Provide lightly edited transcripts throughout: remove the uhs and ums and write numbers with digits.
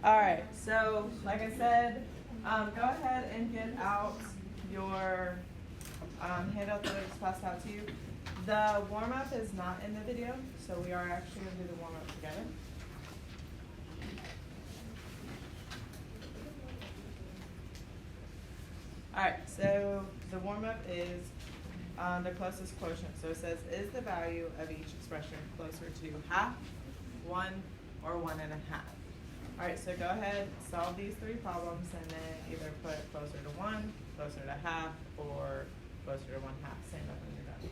All right, so like I said, go ahead and get out your handout that I just passed out to you. The warm-up is not in the video, so we are actually going to do the warm-up together. All right, so the warm-up is the closest quotient. So it says, is the value of each expression closer to half, 1, or 1.5? All right, so go ahead, solve these three problems, and then either put closer to 1, closer to half, or closer to 1/2. Stand up when you're done.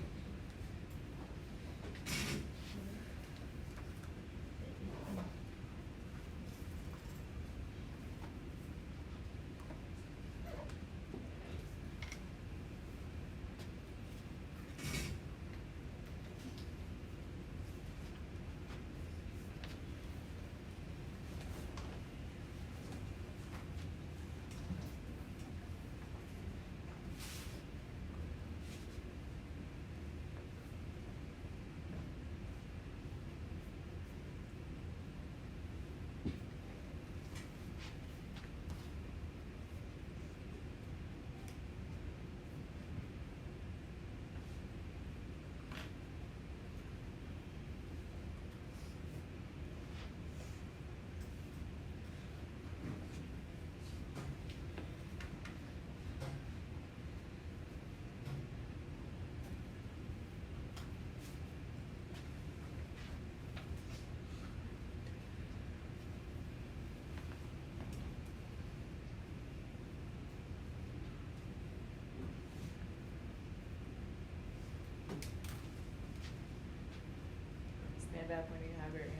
Stand up when you have your answer.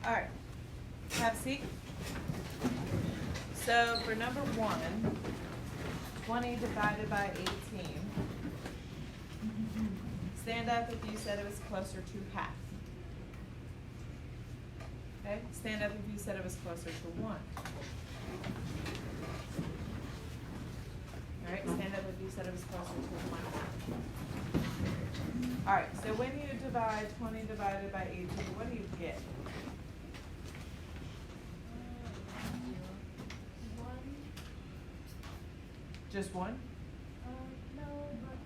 All right, have a seat. So for number 1, 20 divided by 18. Stand up if you said it was closer to half. Okay, stand up if you said it was closer to 1. All right, stand up if you said said it was closer to 1 half. Alright, so when you divide 20 divided by 18, what do you get? 1. Just one? No, but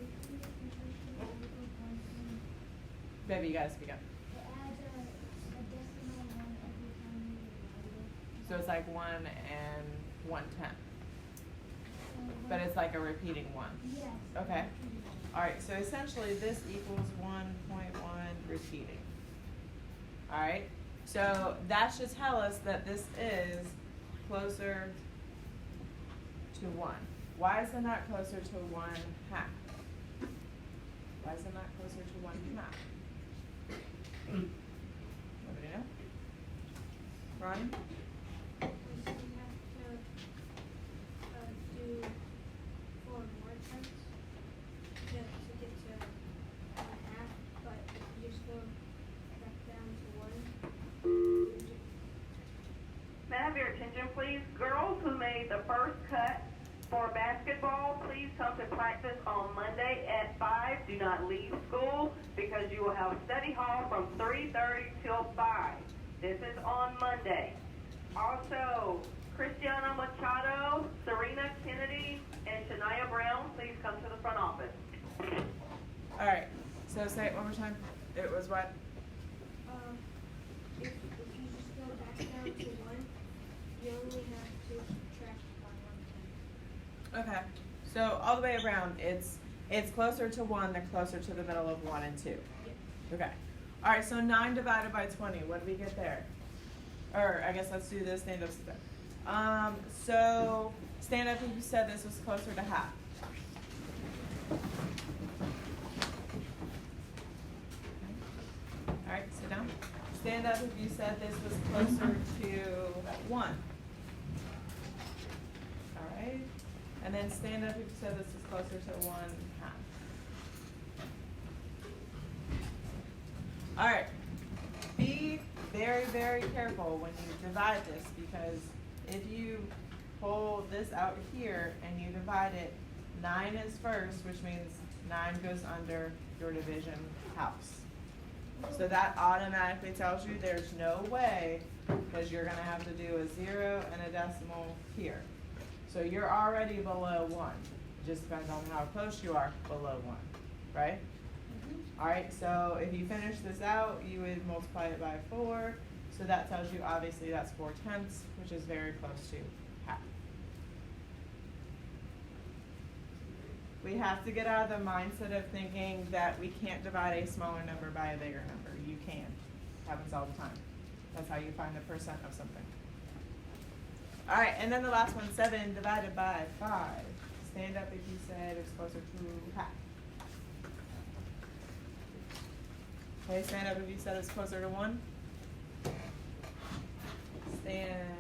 if you equals 1, Baby, you gotta speak up. it adds a decimal 1 every time you divide it. So it's like 1 and 1/10. But it's like a repeating one. Yes. Okay. Alright, so essentially this equals 1.1 repeating. Alright, so that should tell us that this is closer to 1. Why is it not closer to 1 half? Why is it not closer to 1 half? Nobody know? Ronnie? So you have to do 4 more attempts to get to 1/2, but if you just go back down to 1. May I have your attention, please? Girls who made the first cut for basketball, please come to practice on Monday at 5. Do not leave school because you will have study hall from 3:30 till 5. This is on Monday. Also, Christiana Machado, Serena Kennedy, and Shania Brown, please come to the front office. Alright, so say it one more time. It was what? If you just go back down to 1, you only have to subtract by 1/10. Okay, so all the way around, it's closer to 1 than closer to the middle of 1 and 2. Okay. Alright, so 9 divided by 20, what do we get there? Or, I guess let's do this, stand up, sit down. So, stand up if you said this was closer to half. Alright, sit down. Stand up if you said this was closer to 1. Alright. And then stand up if you said this was closer to 1 half. Alright. Be very, very careful when you divide this, because if you pull this out here and you divide it, 9 is first, which means 9 goes under your division house. So that automatically tells you there's no way, because you're gonna have to do a 0 and a decimal here. So you're already below 1. Just depends on how close you are below 1, right? Alright, so if you finish this out, you would multiply it by 4. So that tells you obviously that's 4/10, which is very close to half. We have to get out of the mindset of thinking that we can't divide a smaller number by a bigger number. You can. Happens all the time. That's how you find the percent of something. Alright, and then the last one, 7 divided by 5. Stand up if you said it's closer to half. Okay, stand up if you said it's closer to 1. Stand,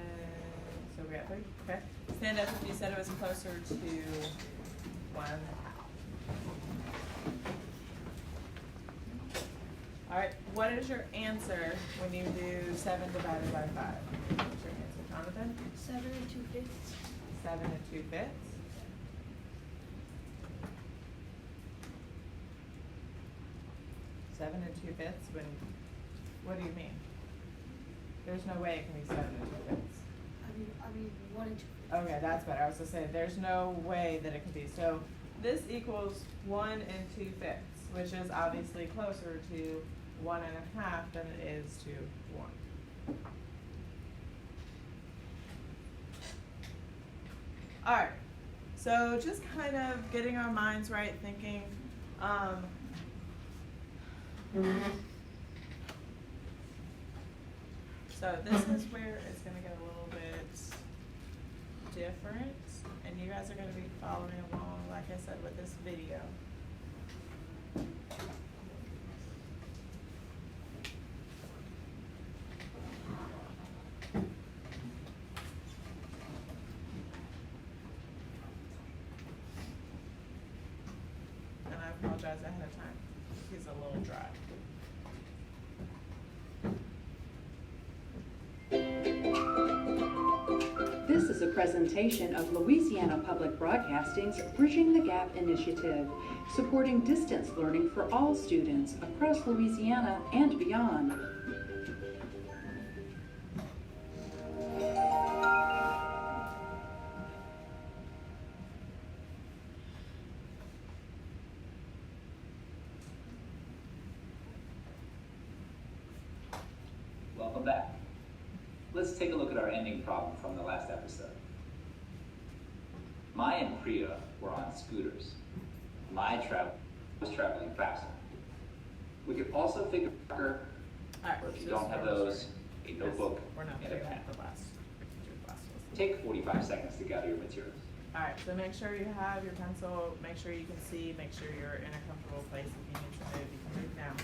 so we got 3, okay. Stand up if you said it was closer to 1 half. Alright, what is your answer when you do 7 divided by 5? What's your answer, Jonathan? 7 2/5. 7 2/5. Seven 2/5. What do you mean? There's no way it can be 7 2/5. I mean 1 and 2. Okay, that's better. I was gonna say, there's no way that it could be. So this equals 1 2/5, which is obviously closer to 1 1/2 than it is to 1. Alright, so just kind of getting our minds right, thinking, so this is where it's gonna get a little bit different, and you guys are gonna be following along, like I said, with this video. And I apologize ahead of time. He's a little dry. This is is a presentation of Louisiana Public Broadcasting's Bridging the Gap initiative, supporting distance learning for all students across Louisiana and beyond. Welcome back. Let's take a look at our ending problem from the last episode. Maya and Priya were on scooters. Maya was traveling faster. We could also figure out, Alright, or if you so don't have start those, a Because notebook We're not and a doing pen. the last list. Take 45 seconds to gather your materials. Alright, so make sure you have your pencil, make sure you can see, make sure you're in a comfortable place. If you need to move, you can move now.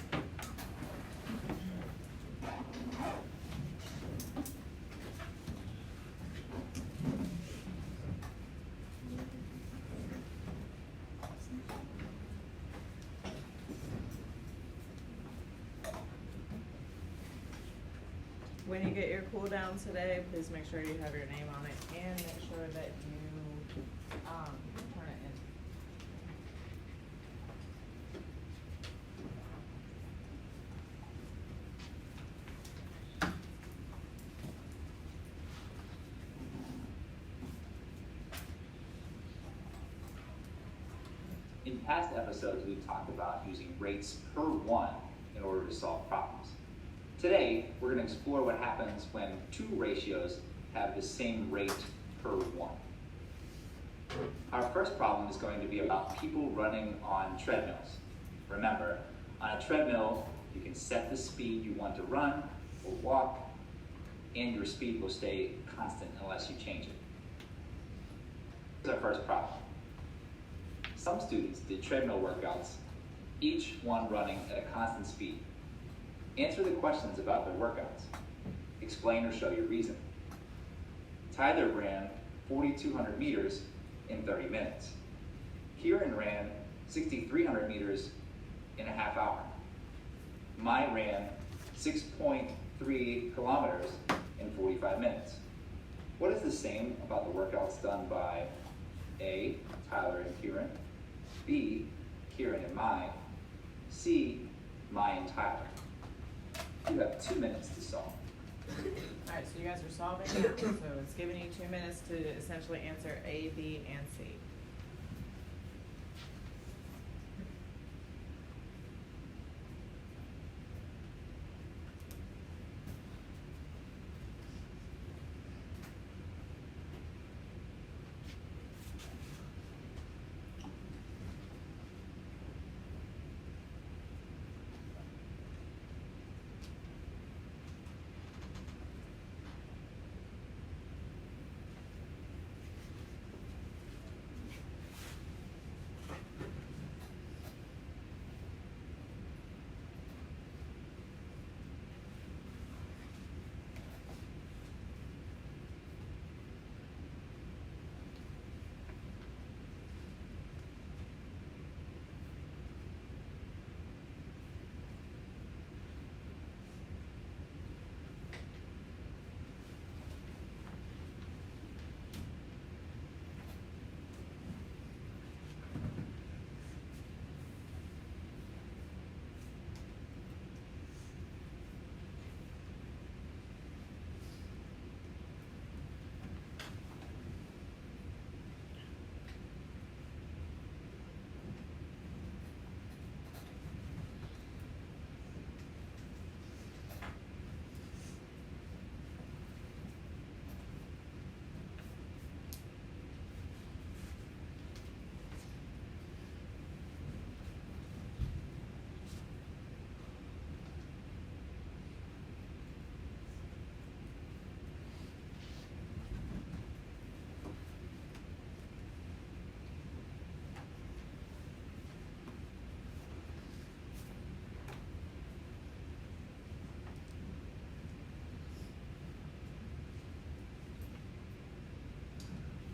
When you get your cool down today, please make sure you have your name on it and make sure that you turn it in. In past episodes, we've talked about using rates per one in order to solve problems. Today, we're going to explore what happens when two ratios have the same rate per one. Our first problem is going to be about people running on treadmills. Remember, on a treadmill, you can set the speed you want to run or walk, and your speed will stay constant unless you change it. Here's our first problem. Some students did treadmill workouts, each one running at a constant speed. Answer the questions about their workouts. Explain or show your reason. Tyler ran 4,200 meters in 30 minutes. Kieran ran 6,300 meters in a half hour. Maya ran 6.3 kilometers in 45 minutes. What is the same about the workouts done by A, Tyler and Kieran, B, Kieran and Maya, C, Maya and Tyler? You have 2 minutes to solve. Alright, so you guys are solving now, so it's giving you 2 minutes to essentially answer A, B, and C.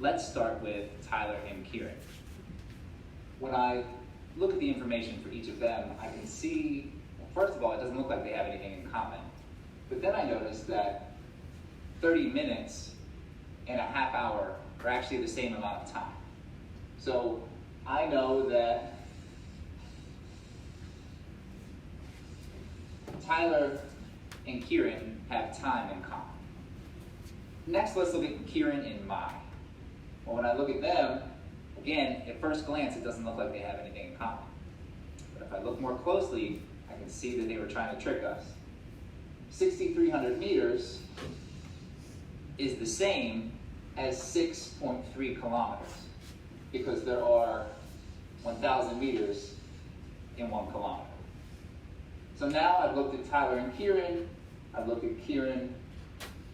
Let's start with Tyler and Kieran. When I look at the information for each of them, I can see, well, first of all, it doesn't look like they have anything in common. But then I notice that 30 minutes and a half hour are actually the same amount of time. So I know that Tyler and Kieran have time in common. Next, let's look at Kieran and Mai. Well, when I look at them, again, at first glance, it doesn't look like they have anything in common. But if I look more closely, I can see that they were trying to trick us. 6,300 meters is the same as 6.3 kilometers because there are 1,000 meters in 1 kilometer. So now I've looked at Tyler and Kieran, I've looked at Kieran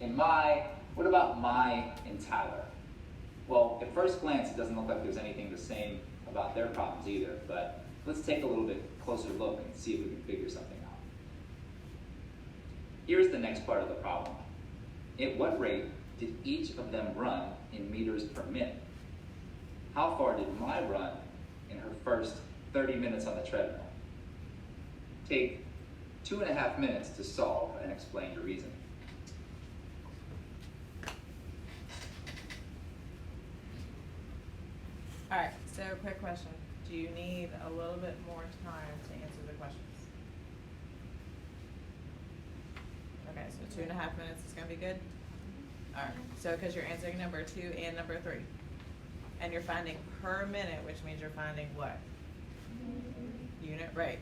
and Mai. What about Mai and Tyler? Well, at first glance, it doesn't look like there's anything the same about their problems either, but let's take a little bit closer look and see if we can figure something out. Here's the next part of the problem. At what rate did each of them run in meters per minute? How far did Mai run in her first 30 minutes on the treadmill? Take 2.5 minutes to solve and explain your reasoning. All right, so quick question. Do you need a little bit more time to answer the questions? Okay, so 2.5 minutes is gonna be good? All right, so because you're answering number 2 and number 3. And you're finding per minute, which means you're finding what? Unit rate.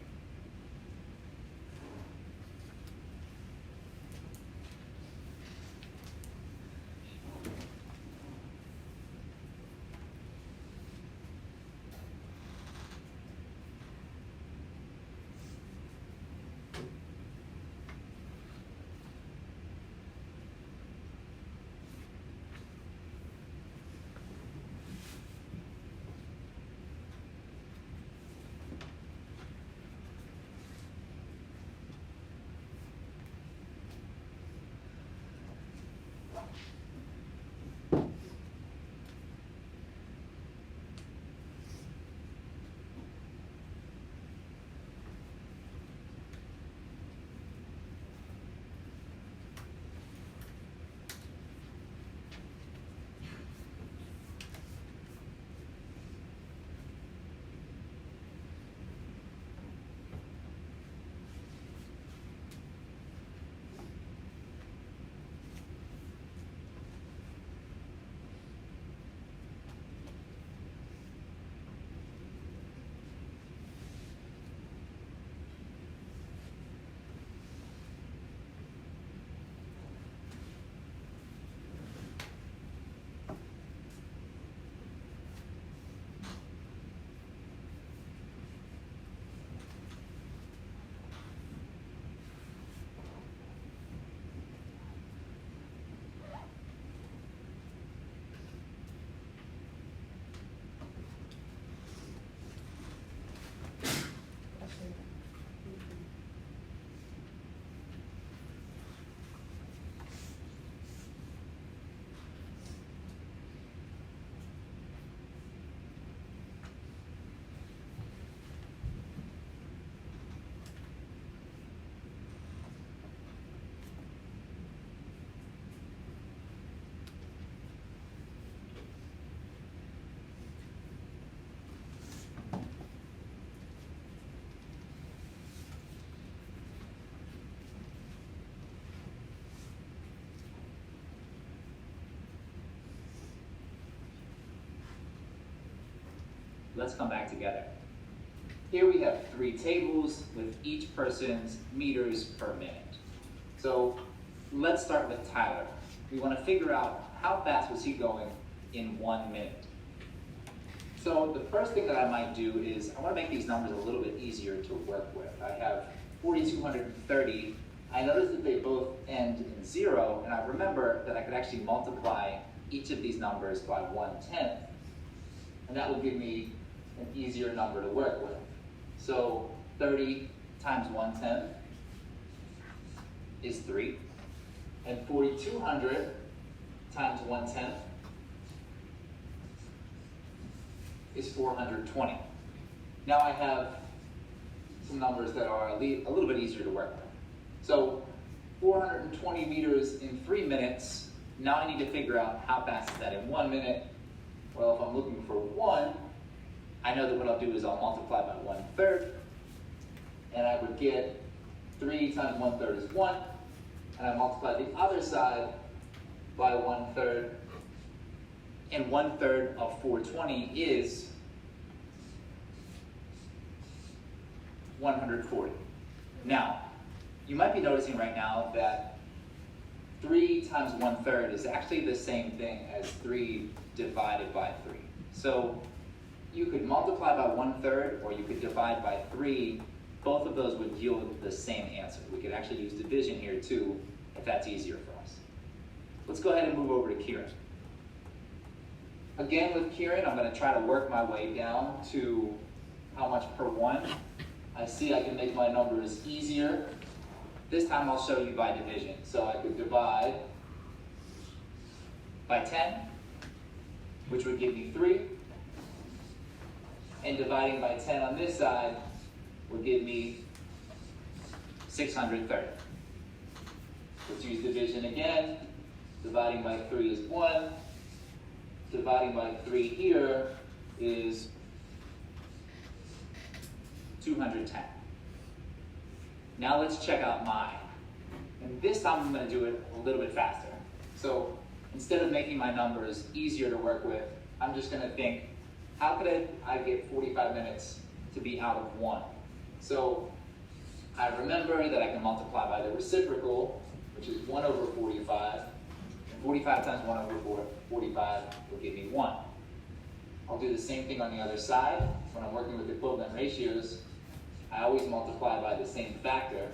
Let's come back together. Here we have 3 tables with each person's meters per minute. So let's start with Tyler. We want to figure out how fast was he going in 1 minute. So the first thing that I might do is I want to make these numbers a little bit easier to work with. I have 4,230. I notice that they both end in 0, and I remember that I could actually multiply each of these numbers by 1/10, and that will give me an easier number to work with. So 30 times 1/10 is 3, and 4,200 times 1/10 is 420. Now I have some numbers that are a little bit easier to work with. So 420 meters in 3 minutes Now I need to figure out how fast is that in 1 minute. Well, if I'm looking for 1, I know that what I'll do is I'll multiply by 1/3, and I would get 3 times 1/3 is 1, and I multiply the other side by 1/3, and 1/3 of 420 is 140. Now, you might be noticing right now that 3 times 1/3 is actually the same thing as 3 divided by 3. So you could multiply by 1/3 or you could divide by 3. Both of those would yield the same answer. We could actually use division here too, if that's easier for us. Let's go ahead and move over to Kieran. Again with Kieran, I'm going to try to work my way down to how much per 1. I see I can make my numbers easier. This time I'll show you by division. So I could divide by 10, which would give me 3. And dividing by 10 on this side would give me 630. Let's use division again. Dividing by 3 is 1. Dividing by 3 here is 210. Now let's check out my. And this time I'm going to do it a little bit faster. So instead of making my numbers easier to work with, I'm just going to think, how could I get 45 minutes to be out of 1? So I remember that I can multiply by the reciprocal, which is 1 over 45. And 45 times 1 over 45 will give me 1. I'll do the same thing on the other side. When I'm working with equivalent ratios, I always multiply by the same factor.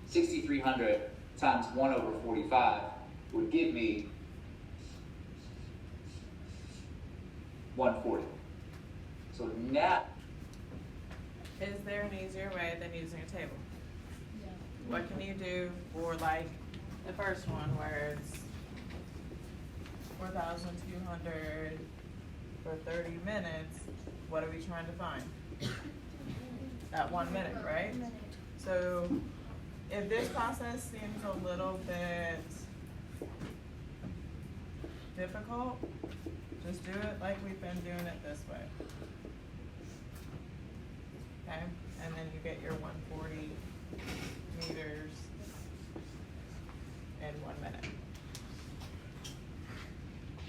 6,300 times 1 over 45 would give me 140. So now, Is there an easier way than using a table? What can you do for like the first one where it's 4,200 for 30 minutes? What are we trying to find? At 1 minute, right? So if this process seems a little bit difficult, just do it like we've been doing it this way. Okay, and then you get your 140 meters in 1 minute.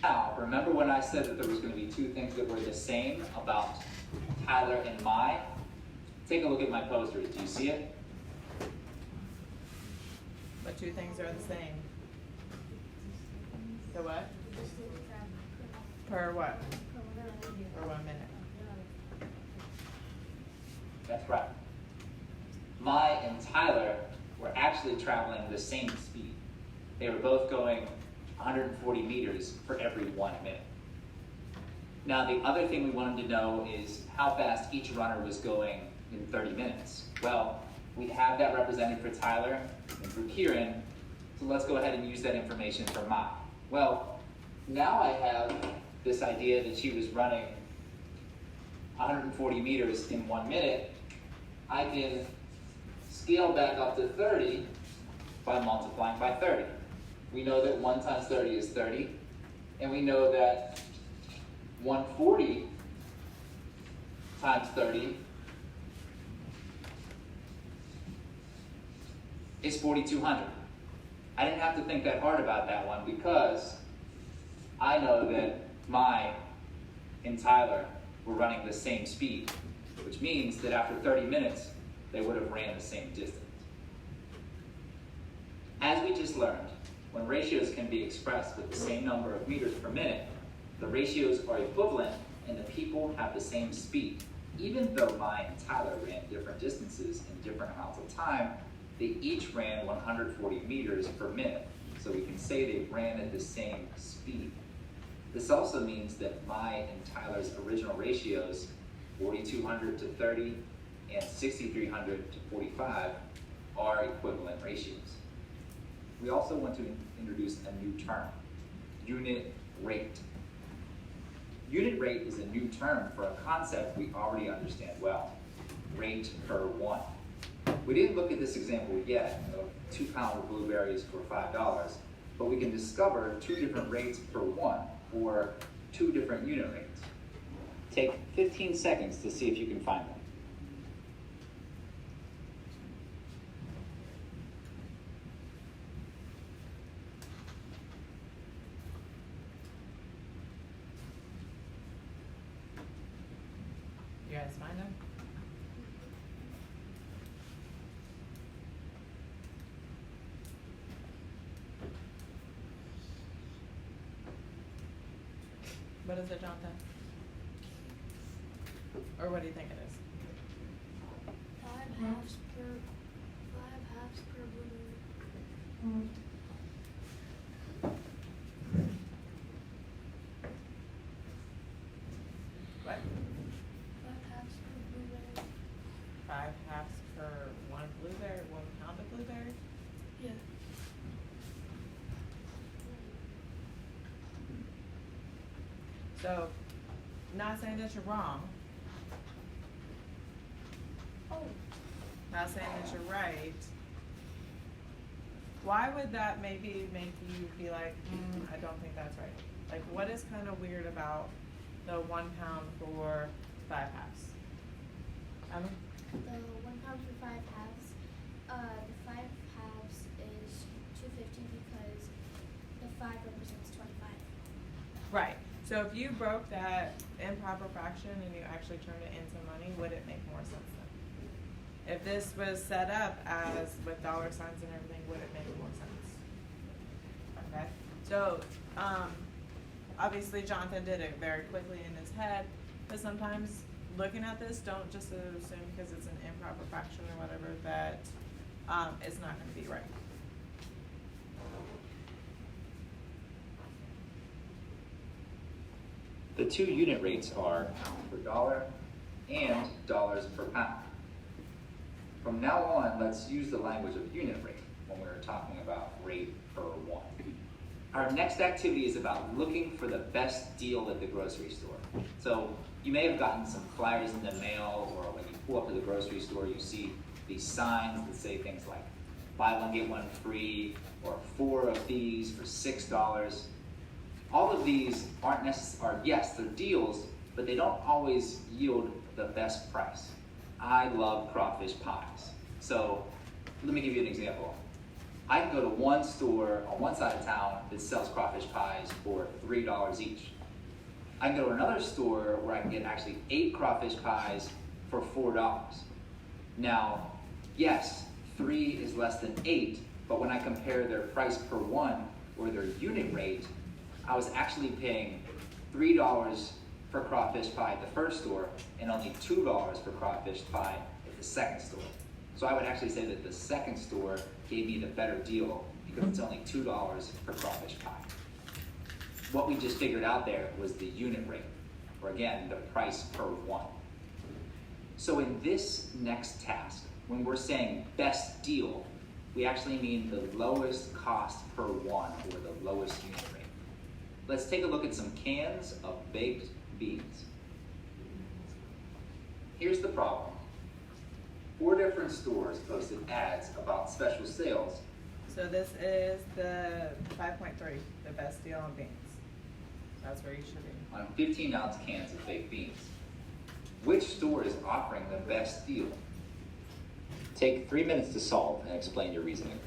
now, remember when I said that there was going to be 2 things that were the same about Tyler and Mai? Take a look at my posters. Do you see it? But 2 things are the same. The what? Per what? Per 1 minute. That's right. Mai and Tyler were actually traveling the same speed. They were both going 140 meters for every 1 minute. Now, the other thing we wanted to know is how fast each runner was going in 30 minutes. Well, we have that represented for Tyler and for Kieran, so let's go ahead and use that information for Mai. Well, now I have this idea that she was running 140 meters in 1 minute. I can scale back up to 30 by multiplying by 30. We know that 1 times 30 is 30, and we know that 140 times 30 is 4,200. I didn't have to think that hard about that one because I know that Mai and Tyler were running the same speed, which means that after 30 minutes, they would have ran the same distance. As we just learned, when ratios can be expressed with the same number of meters per minute, the ratios are equivalent and the people have the same speed. Even though Mai and Tyler ran different distances in different amounts of time, they each ran 140 meters per minute. So we can say they ran at the same speed. This also means that Mai and Tyler's original ratios, 4,200 to 30 and 6,300 to 45, are equivalent ratios. We also want to introduce a new term, unit rate. Unit rate is a new term for a concept we already understand well, rate per 1. We didn't look at this example yet of 2-pound blueberries for $5, but we can discover two different rates per one, or two different unit rates. Take 15 seconds to see if you can find them. You guys find them? What is it, Jonathan? Or what do you think it is? 5 halves per blue. What? 5 halves per blueberry. 5 halves per one blueberry, 1 pound of blueberry? Yeah. So, not saying that you're wrong, Oh, not saying that you're right. Why would that maybe make you be like, I don't think that's right? Like, what is kind of weird about the 1 pound for 5 halves? Emma? the 1 pound for 5 halves. The 5 halves is $2.50 because the 5 represents 25. Right. So if you broke that improper fraction and you actually turned it into money, would it make more sense then? If this was set up as with dollar signs and everything, would it make more sense? Okay. So, obviously Jonathan did it very quickly in his head, but sometimes looking at this, don't just assume because it's an improper fraction or whatever that it's not going to be right. The two unit rates are pounds per dollar and dollars per pound. From now on, let's use the language of unit rate when we're talking about rate per one. Our next activity is about looking for the best deal at the grocery store. So you may have gotten some flyers in the mail, or when you pull up to the grocery store, you see these signs that say things like buy one, get one free, or 4 of these for $6. All of these aren't necessary, yes, they're deals, but they don't always yield the best price. I love crawfish pies. So let me give you an example. I can go to one store on one side of town that sells crawfish pies for $3 each. I can go to another store where I can get actually 8 crawfish pies for $4. Now, yes, 3 is less than 8, but when I compare their price per one or their unit rate, I was actually paying $3 for crawfish pie at the first store and only $2 for crawfish pie at the second store. So I would actually say that the second store gave me the better deal because it's only $2 for crawfish pie. What we just figured out there was the unit rate, or again, the price per one. So in this next task, when we're saying best deal, we actually mean the lowest cost per one, or the lowest unit rate. Let's take a look at some cans of baked beans. Here's the problem. 4 different stores posted ads about special sales. So this is the 5.3, the best deal on beans. That's where you should be. On 15-ounce cans of baked beans. Which store is offering the best deal? Take 3 minutes to solve and explain your reasoning.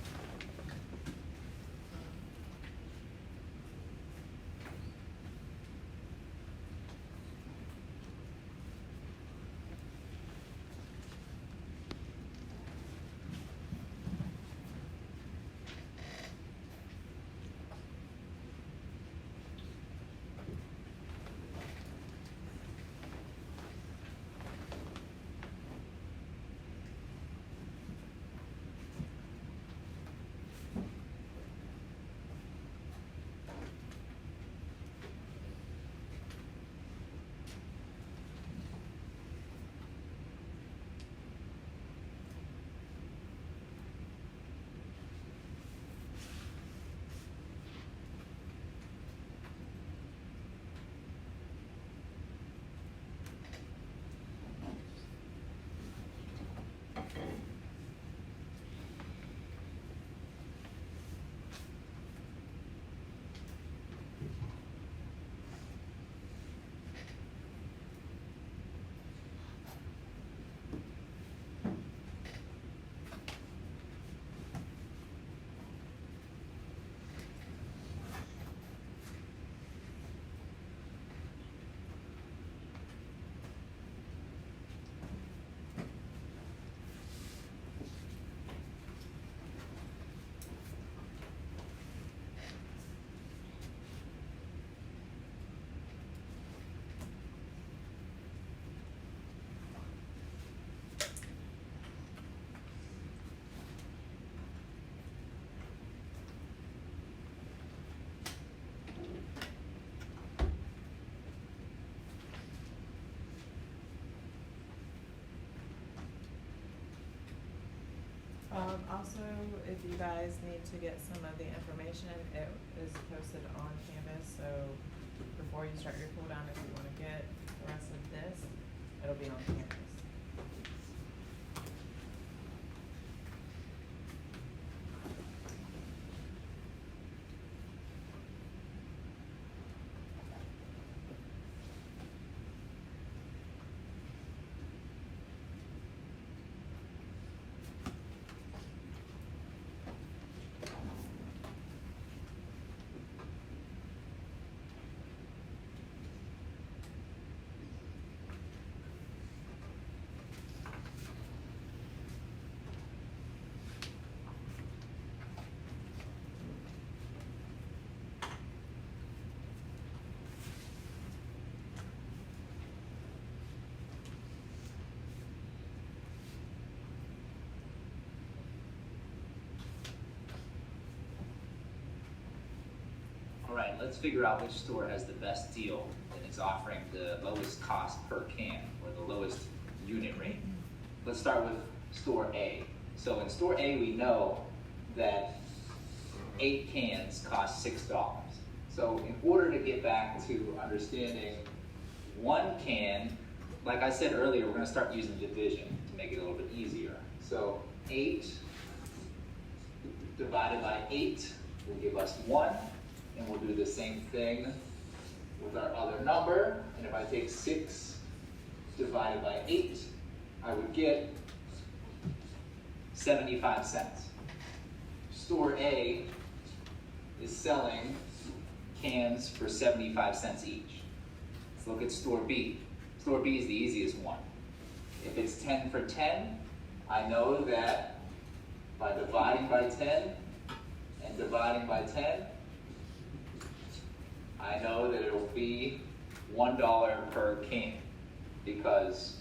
Also, if you guys need to get some of the information, it is posted on Canvas, so before you start your cool down, if you wanna get the rest of this, it'll be on Canvas. All right, let's figure out which store has the best deal and is offering the lowest cost per can or the lowest unit rate. Let's start with store A. So in store A, we know that 8 cans cost $6. So in order to get back to understanding 1 can, like I said earlier, we're going to start using division to make it a little bit easier. So 8 divided by 8 will give us 1. And we'll do the same thing with our other number. And if I take 6 divided by 8, I would get 75 cents. Store A is selling cans for 75 cents each. Let's look at store B. Store B is the easiest one. If it's 10 for 10, I know that by dividing by 10 and dividing by 10, I know that it'll be $1 per can, because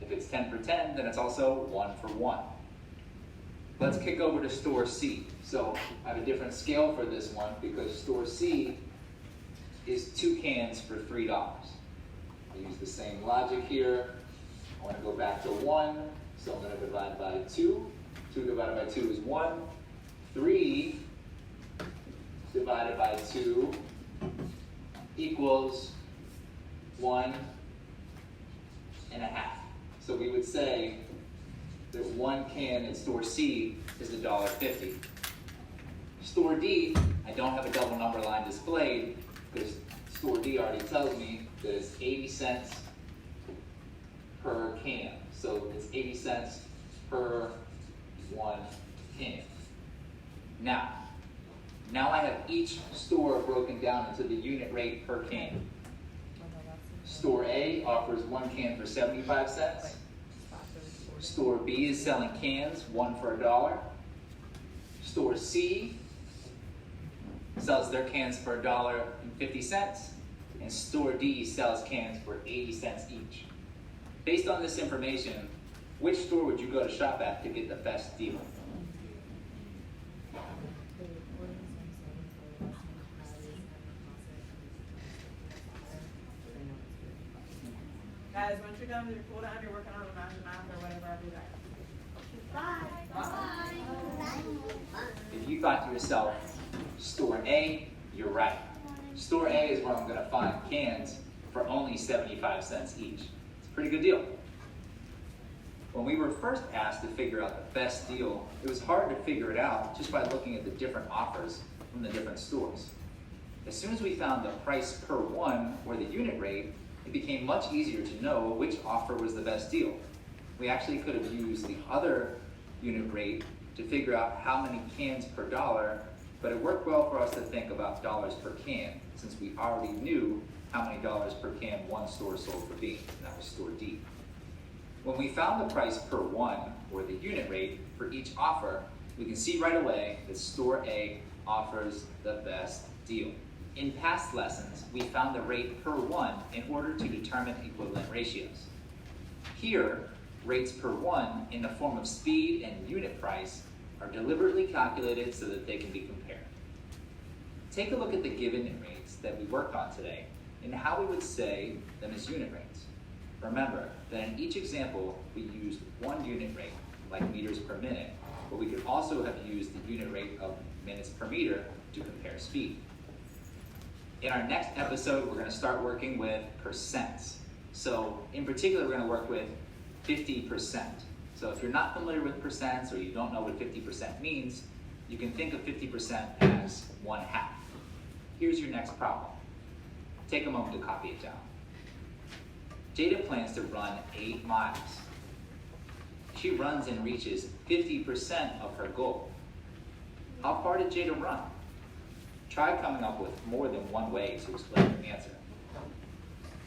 if it's 10 for 10, then it's also 1 for 1. Let's kick over to store C. So I have a different scale for this one because store C is 2 cans for $3. I use the same logic here. I want to go back to 1, so I'm going to divide by 2. 2 divided by 2 is 1. 3 divided by 2 equals 1.5. So we would say that 1 can in store C is $1.50. Store D, I don't have a double number line displayed because store D already tells me that it's 80 cents per can. So it's 80 cents per 1 can. Now I have each store broken down into the unit rate per can. Store A offers 1 can for 75 cents. Store B is selling cans, 1 for $1. Store C sells their cans for $1.50. And store D sells cans for 80 cents each. Based on this information, which store would you go to shop at to get the best deal? Guys, once you're done with your cool down, you're working on the math or whatever, I'll be back. Bye. If you thought to yourself, store A, you're right. Store A is where I'm going to find cans for only 75 cents each. It's a pretty good deal. When we were first asked to figure out the best deal, it was hard to figure it out just by looking at the different offers from the different stores. As soon as we found the price per one, or the unit rate, it became much easier to know which offer was the best deal. We actually could have used the other unit rate to figure out how many cans per dollar, but it worked well for us to think about dollars per can, since we already knew how many dollars per can one store sold for being, and that was store D. When we found the price per one, or the unit rate, for each offer, we can see right away that store A offers the best deal. In past lessons, we found the rate per one in order to determine equivalent ratios. Here, rates per one in the form of speed and unit price are deliberately calculated so that they can be compared. Take a look at the given rates that we worked on today and how we would say them as unit rates. Remember that in each example, we used one unit rate, like meters per minute, but we could also have used the unit rate of minutes per meter to compare speed. In our next episode, we're going to start working with percents. So in particular, we're going to work with 50%. So if you're not familiar with percents or you don't know what 50% means, you can think of 50% as 1/2. Here's your next problem. Take a moment to copy it down. Jada plans to run 8 miles. She runs and reaches 50% of her goal. How far did Jada run? Try coming up with more than one way to explain your answer.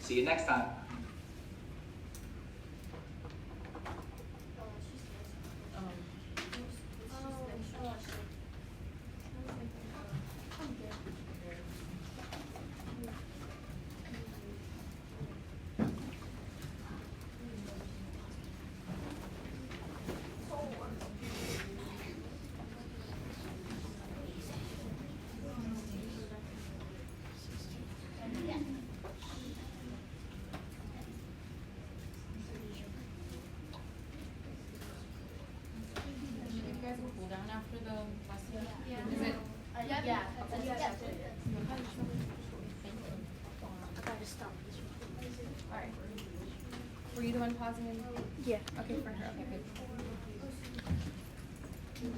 See you next time. You guys will cool down after the lesson? Yeah. Is it? Yeah. I gotta stop this one. Alright. Were you the one pausing? Yeah. Okay, for her, okay, good.